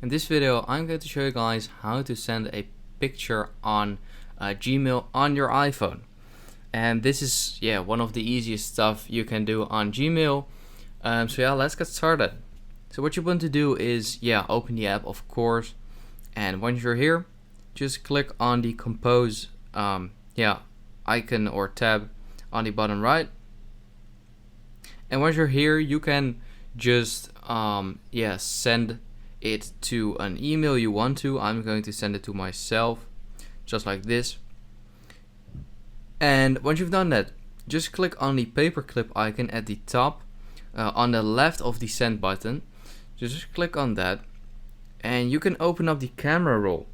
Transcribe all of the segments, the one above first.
In this video, I'm going to show you guys how to send a picture on Gmail on your iPhone. And this is one of the easiest stuff you can do on Gmail. So let's get started. So what you want to do is open the app, of course, and once you're here, just click on the compose icon or tab on the bottom right. And once you're here, you can just send it to an email you want to. I'm going to send it to myself, just like this. And once you've done that, just click on the paperclip icon at the top, on the left of the send button. Just click on that, and you can open up the camera roll,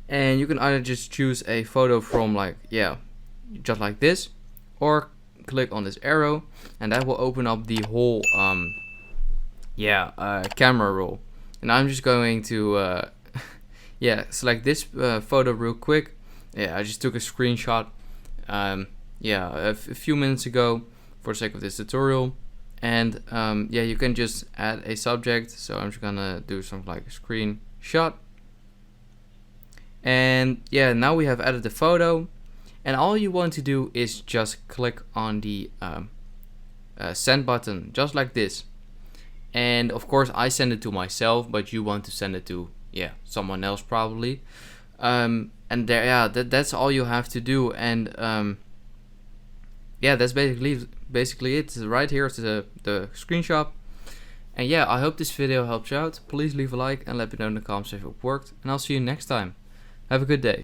and you can either just choose a photo from just like this, or click on this arrow, and that will open up the whole camera roll. And I'm just going to select this photo real quick. I just took a screenshot a few minutes ago for the sake of this tutorial. And you can just add a subject. So I'm just gonna do something like a screenshot. And now we have added the photo, and all you want to do is just click on the send button, just like this. And of course I send it to myself, but you want to send it to someone else probably. And there, that's all you have to do. And that's basically it. Right here is the screenshot. And I hope this video helped you out. Please leave a like and let me know in the comments if it worked, and I'll see you next time. Have a good day.